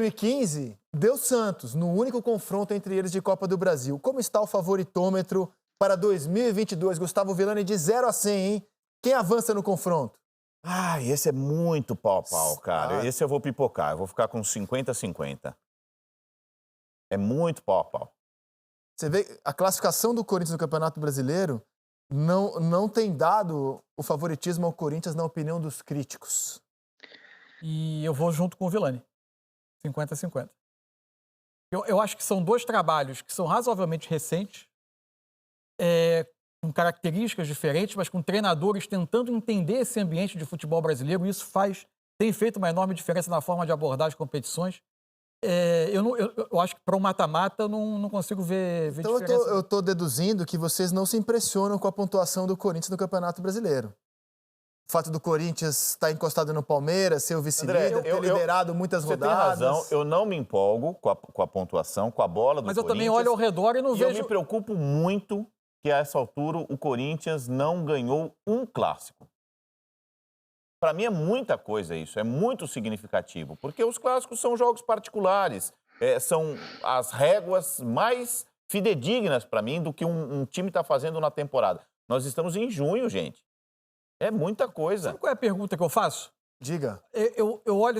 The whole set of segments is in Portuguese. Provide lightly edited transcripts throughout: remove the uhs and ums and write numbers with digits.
2015, deu Santos, no único confronto entre eles de Copa do Brasil. Como está o favoritômetro para 2022? Gustavo Villani, de 0 a 100, hein? Quem avança no confronto? Esse é muito pau a pau, cara. Esse eu vou pipocar. Eu vou ficar com 50-50. É muito pau a pau. Você vê, a classificação do Corinthians no Campeonato Brasileiro não tem dado o favoritismo ao Corinthians na opinião dos críticos. E eu vou junto com o Villani. 50-50. Eu acho que são dois trabalhos que são razoavelmente recentes, com características diferentes, mas com treinadores tentando entender esse ambiente de futebol brasileiro. Isso tem feito uma enorme diferença na forma de abordar as competições. Eu acho que para um mata-mata não consigo ver então diferença. Eu estou deduzindo que vocês não se impressionam com a pontuação do Corinthians no Campeonato Brasileiro. O fato do Corinthians estar encostado no Palmeiras, ser o vice-líder, ter liderado muitas rodadas. Você tem razão, eu não me empolgo com a pontuação, com a bola do Mas Corinthians. eu também olho ao redor e não vejo... eu me preocupo muito que a essa altura o Corinthians não ganhou um clássico. Para mim é muita coisa isso, é muito significativo, porque os clássicos são jogos particulares, são as réguas mais fidedignas para mim do que um time está fazendo na temporada. Nós estamos em junho, gente. É muita coisa. Sabe qual é a pergunta que eu faço? Diga. Eu olho...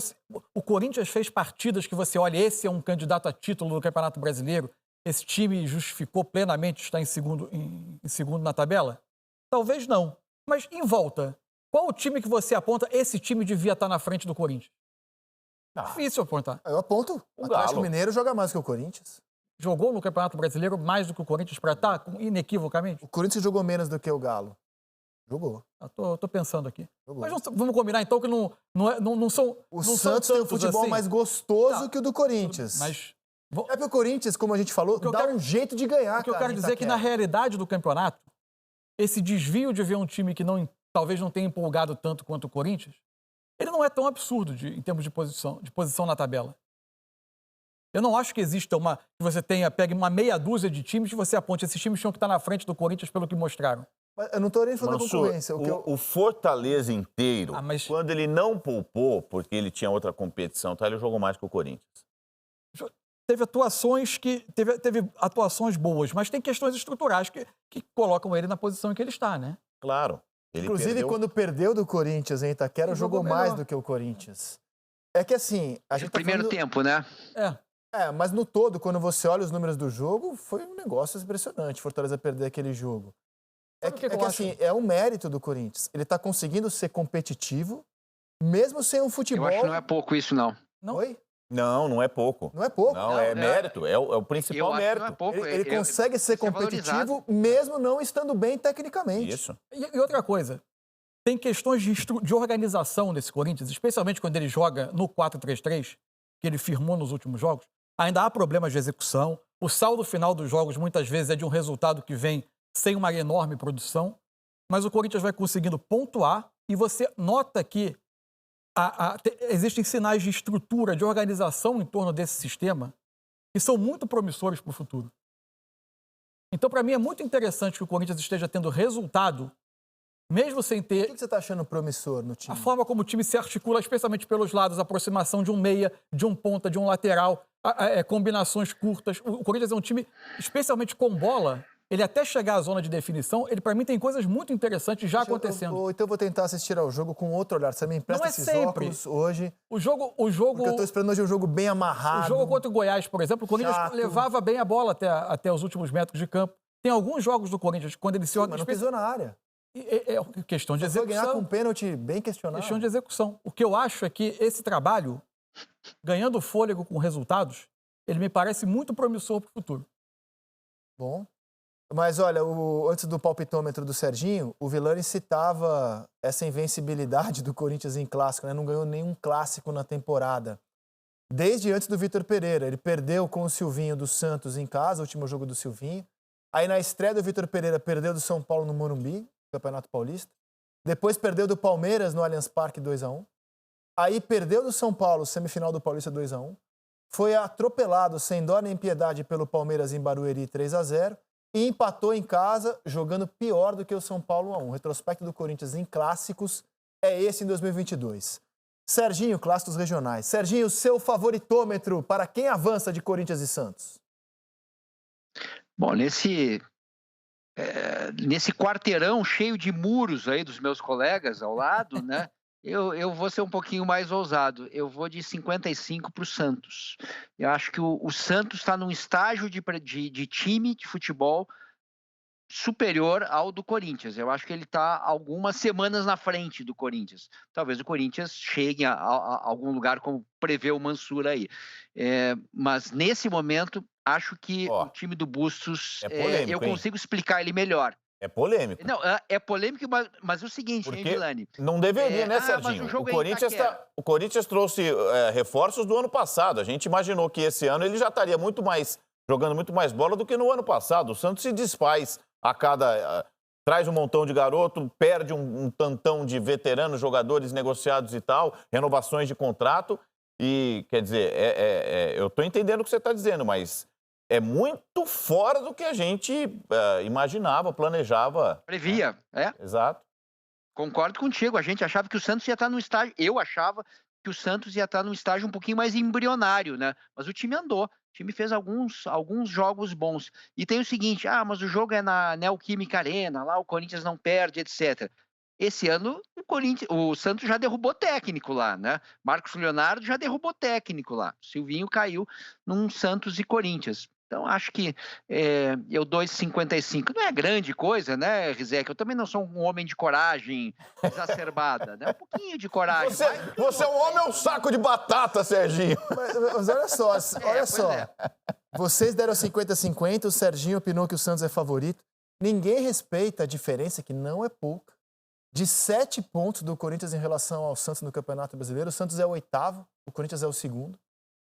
O Corinthians fez partidas que você olha, esse é um candidato a título do Campeonato Brasileiro, esse time justificou plenamente estar em segundo na tabela? Talvez não. Mas em volta, qual o time que você aponta? Esse time devia estar na frente do Corinthians. Difícil apontar. Eu aponto. O Atlético Mineiro joga mais que o Corinthians. Jogou no Campeonato Brasileiro mais do que o Corinthians para estar, inequivocamente? O Corinthians jogou menos do que o Galo. Jogou. Tô pensando aqui. Jogou. Mas vamos combinar então que não são. O Santos tem um futebol mais gostoso que o do Corinthians. Mas. É que o Corinthians, como a gente falou, dá um jeito de ganhar. O que eu quero dizer é que na realidade do campeonato, esse desvio de ver um time que talvez não tenha empolgado tanto quanto o Corinthians, ele não é tão absurdo em termos de posição na tabela. Eu não acho que exista que você pegue uma meia dúzia de times e você aponte. Esses times tinham que estar na frente do Corinthians pelo que mostraram. Eu não estou nem falando da concorrência. O Fortaleza inteiro, quando ele não poupou, porque ele tinha outra competição, ele jogou mais que o Corinthians. Teve atuações boas, mas tem questões estruturais que colocam ele na posição em que ele está, né? Claro. Inclusive, quando perdeu do Corinthians em Itaquera, jogou mais do que o Corinthians. É que assim... a gente primeiro tempo, né? Mas no todo, quando você olha os números do jogo, foi um negócio impressionante, Fortaleza perder aquele jogo. É um mérito do Corinthians. Ele está conseguindo ser competitivo, mesmo sem um futebol... Eu acho que não é pouco isso, não. Oi? Não é pouco. Não é pouco? Não, é mérito, é o principal mérito. Não é pouco. Ele consegue ser competitivo mesmo não estando bem tecnicamente. Isso. E outra coisa, tem questões de organização nesse Corinthians, especialmente quando ele joga no 4-3-3, que ele firmou nos últimos jogos, ainda há problemas de execução. O saldo final dos jogos muitas vezes é de um resultado que vem sem uma enorme produção, mas o Corinthians vai conseguindo pontuar e você nota que existem sinais de estrutura, de organização em torno desse sistema que são muito promissores para o futuro. Então, para mim, é muito interessante que o Corinthians esteja tendo resultado, mesmo sem ter... O que você está achando promissor no time? A forma como o time se articula, especialmente pelos lados, a aproximação de um meia, de um ponta, de um lateral, combinações curtas. O Corinthians é um time, especialmente com bola, ele até chegar à zona de definição, ele para mim tem coisas muito interessantes já acontecendo. Então eu vou tentar assistir ao jogo com outro olhar. Você me empresta esses óculos hoje? O jogo... Porque eu estou esperando hoje um jogo bem amarrado. O jogo contra o Goiás, por exemplo, o Corinthians levava bem a bola até os últimos metros de campo. Tem alguns jogos do Corinthians quando ele se organiza... Mas não pisou na área. É questão de execução. Foi ganhar com um pênalti bem questionável. Questão de execução. O que eu acho é que esse trabalho, ganhando fôlego com resultados, ele me parece muito promissor para o futuro. Bom. Mas, olha, antes do palpitômetro do Serginho, o Villani citava essa invencibilidade do Corinthians em clássico, né? Não ganhou nenhum clássico na temporada. Desde antes do Vitor Pereira. Ele perdeu com o Silvinho do Santos em casa, o último jogo do Silvinho. Aí, na estreia do Vitor Pereira, perdeu do São Paulo no Morumbi, Campeonato Paulista. Depois perdeu do Palmeiras no Allianz Parque 2-1. Aí perdeu do São Paulo, semifinal do Paulista 2-1. Foi atropelado sem dó nem piedade pelo Palmeiras em Barueri 3-0. E empatou em casa, jogando pior do que o São Paulo 1. O retrospecto do Corinthians em clássicos é esse em 2022. Serginho, clássicos regionais. Serginho, seu favoritômetro para quem avança de Corinthians e Santos? Bom, nesse quarteirão cheio de muros aí dos meus colegas ao lado, né? Eu vou ser um pouquinho mais ousado. Eu vou de 55 para o Santos. Eu acho que o Santos está num estágio de time de futebol superior ao do Corinthians. Eu acho que ele está algumas semanas na frente do Corinthians. Talvez o Corinthians chegue a algum lugar, como prevê o Mansur aí. Mas nesse momento, acho que o time do Bustos, polêmico, eu consigo explicar ele melhor. É polêmico. Não, é polêmico, mas é o seguinte, hein, Milani? Não deveria, né, Serginho? O Corinthians trouxe reforços do ano passado. A gente imaginou que esse ano ele já estaria jogando muito mais bola do que no ano passado. O Santos se desfaz traz um montão de garoto, perde um tantão de veteranos, jogadores negociados e tal, renovações de contrato. E, quer dizer, eu estou entendendo o que você está dizendo, mas é muito fora do que a gente imaginava, planejava. Previa, Exato. Concordo contigo. A gente achava que o Santos ia estar num estágio... Eu achava que o Santos ia estar num estágio um pouquinho mais embrionário, né? Mas o time andou. O time fez alguns jogos bons. E tem o seguinte, mas o jogo é na Neoquímica Arena, lá o Corinthians não perde, etc. Esse ano, o Santos já derrubou técnico lá, né? Marcos Leonardo já derrubou técnico lá. Silvinho caiu num Santos e Corinthians. Então, acho que eu dou esse 55. Não é grande coisa, né, Rizek? Eu também não sou um homem de coragem exacerbada, né? Um pouquinho de coragem. Você é um homem ou um saco de batata, Serginho? Mas olha só, Vocês deram 50-50, o Serginho opinou que o Santos é favorito. Ninguém respeita a diferença, que não é pouca, de 7 pontos do Corinthians em relação ao Santos no Campeonato Brasileiro. O Santos é o 8º, o Corinthians é o 2º.